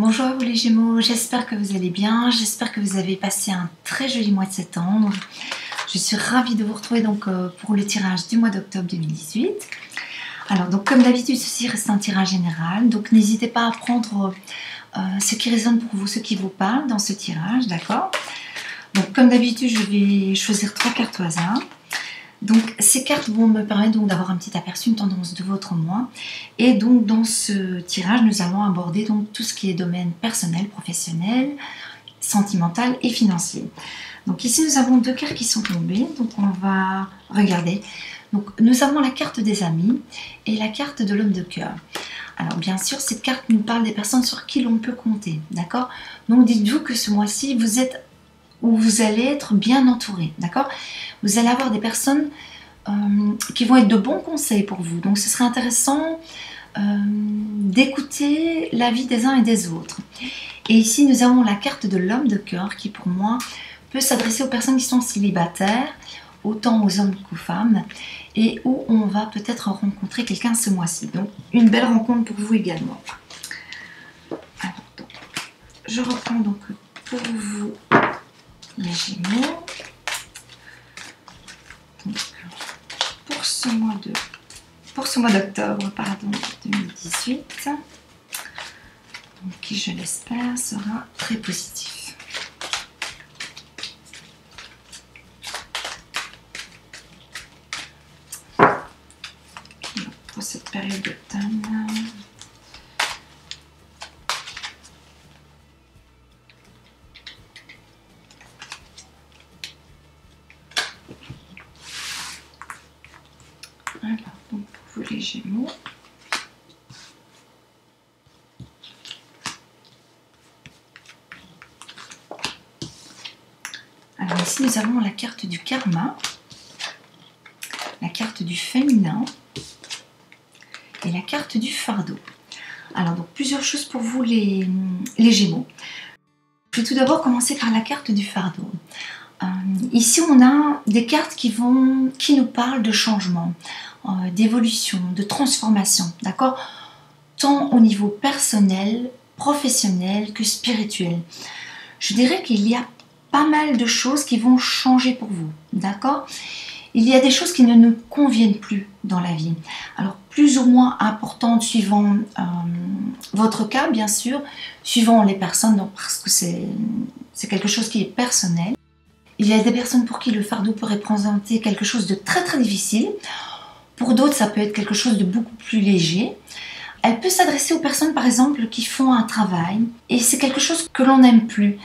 Bonjour à vous les Gémeaux, j'espère que vous allez bien, j'espère que vous avez passé un très joli mois de septembre. Je suis ravie de vous retrouver donc pour le tirage du mois d'octobre 2018. Alors donc comme d'habitude ceci reste un tirage général, donc n'hésitez pas à prendre ce qui résonne pour vous, ce qui vous parle dans ce tirage, d'accord? Donc comme d'habitude je vais choisir 3 cartes au hasard. Donc ces cartes vont me permettre donc d'avoir un petit aperçu, une tendance de votre mois. Et donc dans ce tirage, nous allons aborder donc tout ce qui est domaine personnel, professionnel, sentimental et financier. Donc ici nous avons 2 cartes qui sont tombées, donc on va regarder. Donc nous avons la carte des amis et la carte de l'homme de cœur. Alors bien sûr cette carte nous parle des personnes sur qui l'on peut compter, d'accord? Donc dites-vous que ce mois-ci vous êtes où vous allez être bien entouré, d'accord? Vous allez avoir des personnes qui vont être de bons conseils pour vous. Donc ce serait intéressant d'écouter l'avis des uns et des autres. Et ici nous avons la carte de l'homme de cœur qui pour moi peut s'adresser aux personnes qui sont célibataires, autant aux hommes qu'aux femmes, et où on va peut-être rencontrer quelqu'un ce mois-ci. Donc une belle rencontre pour vous également. Alors, donc, je reprends donc pour vous les Gémeaux. Donc, pour ce mois d'octobre, pardon, 2018, donc, qui je l'espère sera très positif. Pour cette période d'automne. Alors, donc pour vous les Gémeaux. Alors ici nous avons la carte du karma, la carte du féminin et la carte du fardeau. Alors donc plusieurs choses pour vous les Gémeaux. Je vais tout d'abord commencer par la carte du fardeau. Ici on a des cartes qui nous parlent de changement, d'évolution, de transformation, d'accord? Tant au niveau personnel, professionnel que spirituel. Je dirais qu'il y a pas mal de choses qui vont changer pour vous, d'accord? Il y a des choses qui ne nous conviennent plus dans la vie. Alors plus ou moins importantes suivant votre cas, bien sûr, suivant les personnes, donc, parce que c'est quelque chose qui est personnel. Il y a des personnes pour qui le fardeau peut représenter quelque chose de très très difficile. Pour d'autres, ça peut être quelque chose de beaucoup plus léger. Elle peut s'adresser aux personnes, par exemple, qui font un travail et c'est quelque chose que l'on n'aime plus,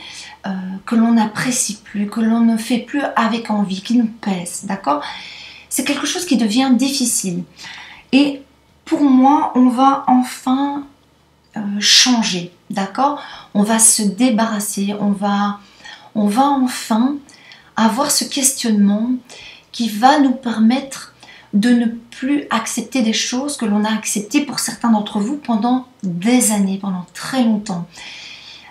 que l'on n'apprécie plus, que l'on ne fait plus avec envie, qui nous pèse, d'accord? C'est quelque chose qui devient difficile. Et pour moi, on va enfin changer, d'accord? On va se débarrasser, on va enfin avoir ce questionnement qui va nous permettre de ne plus accepter des choses que l'on a acceptées pour certains d'entre vous pendant des années, pendant très longtemps.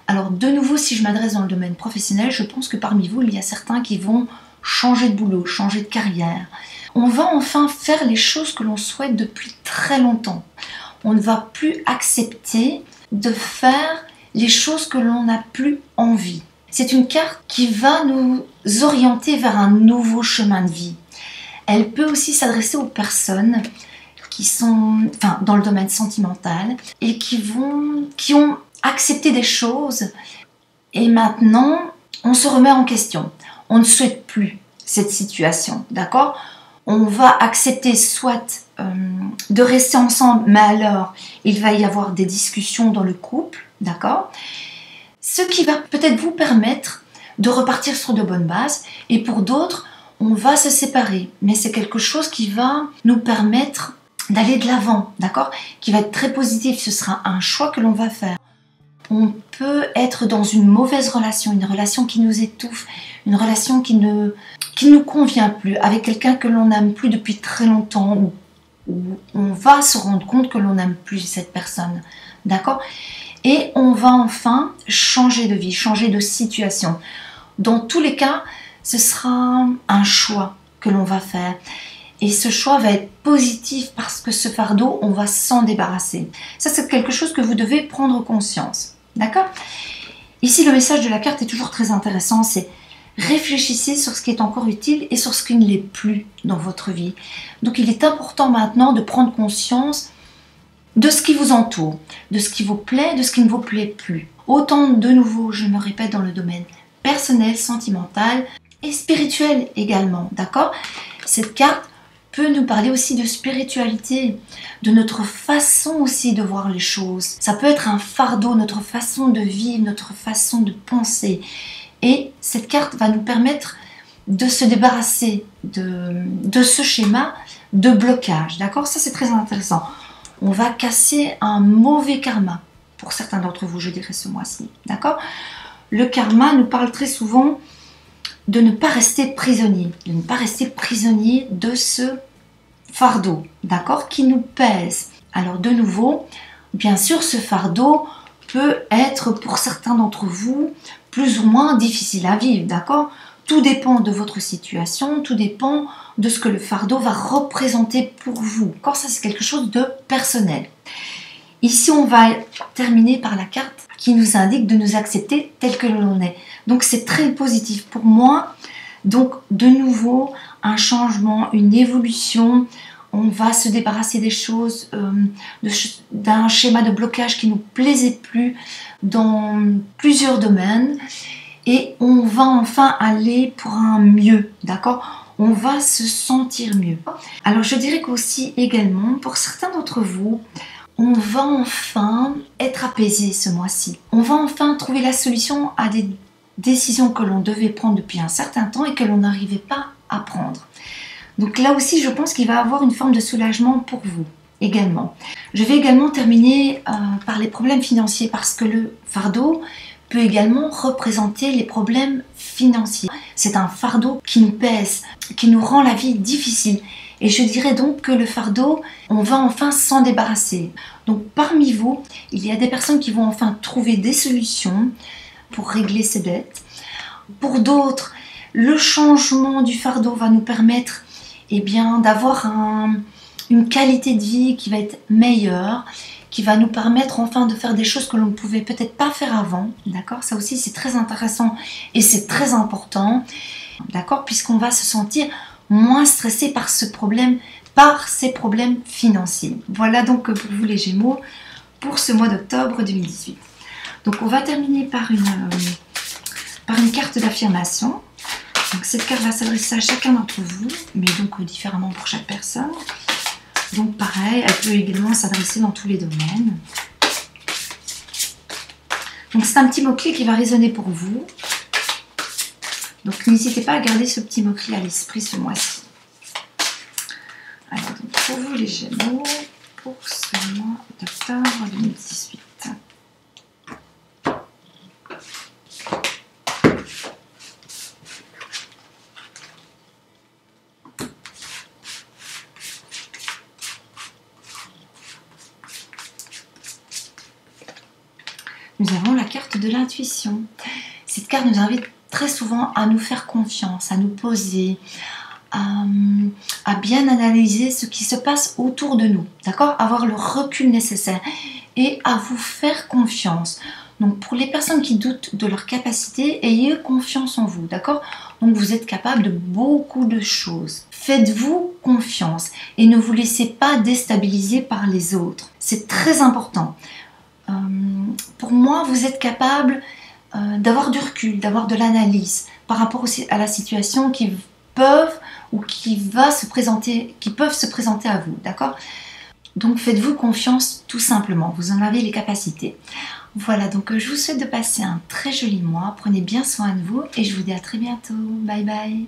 Alors de nouveau, si je m'adresse dans le domaine professionnel, je pense que parmi vous, il y a certains qui vont changer de boulot, changer de carrière. On va enfin faire les choses que l'on souhaite depuis très longtemps. On ne va plus accepter de faire les choses que l'on n'a plus envie. C'est une carte qui va nous orienter vers un nouveau chemin de vie. Elle peut aussi s'adresser aux personnes qui sont dans le domaine sentimental et qui ont accepté des choses et maintenant on se remet en question. On ne souhaite plus cette situation, d'accord? On va accepter soit de rester ensemble, mais alors il va y avoir des discussions dans le couple, d'accord? Ce qui va peut-être vous permettre de repartir sur de bonnes bases et pour d'autres, on va se séparer, mais c'est quelque chose qui va nous permettre d'aller de l'avant, d'accord? Qui va être très positif, ce sera un choix que l'on va faire. On peut être dans une mauvaise relation, une relation qui nous étouffe, une relation qui ne nous convient plus, avec quelqu'un que l'on n'aime plus depuis très longtemps, où on va se rendre compte que l'on n'aime plus cette personne, d'accord? Et on va enfin changer de vie, changer de situation. Dans tous les cas, ce sera un choix que l'on va faire. Et ce choix va être positif parce que ce fardeau, on va s'en débarrasser. Ça, c'est quelque chose que vous devez prendre conscience. D'accord? Ici, le message de la carte est toujours très intéressant, c'est réfléchissez sur ce qui est encore utile et sur ce qui ne l'est plus dans votre vie. Donc, il est important maintenant de prendre conscience de ce qui vous entoure, de ce qui vous plaît, de ce qui ne vous plaît plus. Autant de nouveau, je me répète, dans le domaine personnel, sentimental et spirituel également, d'accord? Cette carte peut nous parler aussi de spiritualité, de notre façon aussi de voir les choses. Ça peut être un fardeau, notre façon de vivre, notre façon de penser. Et cette carte va nous permettre de se débarrasser de ce schéma de blocage, d'accord? Ça, c'est très intéressant. On va casser un mauvais karma, pour certains d'entre vous, je dirais ce mois-ci, d'accord? Le karma nous parle très souvent de ne pas rester prisonnier, de ce fardeau, d'accord, qui nous pèse. Alors de nouveau, bien sûr, ce fardeau peut être pour certains d'entre vous plus ou moins difficile à vivre, d'accord? Tout dépend de votre situation, tout dépend de ce que le fardeau va représenter pour vous. D'accord? Ça, c'est quelque chose de personnel. Ici, on va terminer par la carte qui nous indique de nous accepter tel que l'on est. Donc, c'est très positif pour moi. Donc, de nouveau, un changement, une évolution. On va se débarrasser des choses, d'un schéma de blocage qui ne nous plaisait plus dans plusieurs domaines. Et on va enfin aller pour un mieux, d'accord? On va se sentir mieux. Alors, je dirais qu'aussi également, pour certains d'entre vous, on va enfin être apaisé ce mois-ci. On va enfin trouver la solution à des décisions que l'on devait prendre depuis un certain temps et que l'on n'arrivait pas à prendre. Donc là aussi, je pense qu'il va y avoir une forme de soulagement pour vous également. Je vais également terminer par les problèmes financiers parce que le fardeau peut également représenter les problèmes financiers. C'est un fardeau qui nous pèse, qui nous rend la vie difficile. Et je dirais donc que le fardeau, on va enfin s'en débarrasser. Donc parmi vous, il y a des personnes qui vont enfin trouver des solutions pour régler ces dettes. Pour d'autres, le changement du fardeau va nous permettre d'avoir une qualité de vie qui va être meilleure, qui va nous permettre enfin de faire des choses que l'on ne pouvait peut-être pas faire avant, d'accord? Ça aussi, c'est très intéressant et c'est très important, d'accord? Puisqu'on va se sentir moins stressé par ces problèmes financiers. Voilà donc pour vous les Gémeaux pour ce mois d'octobre 2018. Donc on va terminer par une carte d'affirmation. Donc cette carte va s'adresser à chacun d'entre vous, mais donc différemment pour chaque personne. Donc pareil, elle peut également s'adresser dans tous les domaines. Donc c'est un petit mot-clé qui va résonner pour vous. Donc n'hésitez pas à garder ce petit mot-clé à l'esprit ce mois-ci. Alors donc pour vous les Gémeaux, pour ce mois d'octobre 2018. Nous avons la carte de l'intuition. Cette carte nous invite très souvent à nous faire confiance, à nous poser, à bien analyser ce qui se passe autour de nous, d'accord? Avoir le recul nécessaire et à vous faire confiance. Donc pour les personnes qui doutent de leur capacité, ayez confiance en vous, d'accord? Donc vous êtes capable de beaucoup de choses. Faites-vous confiance et ne vous laissez pas déstabiliser par les autres. C'est très important. Pour moi, vous êtes capable d'avoir du recul, d'avoir de l'analyse par rapport aussi à la situation qui peuvent se présenter à vous, d'accord? Donc faites-vous confiance tout simplement, vous en avez les capacités. Voilà, donc je vous souhaite de passer un très joli mois, prenez bien soin de vous et je vous dis à très bientôt, bye bye.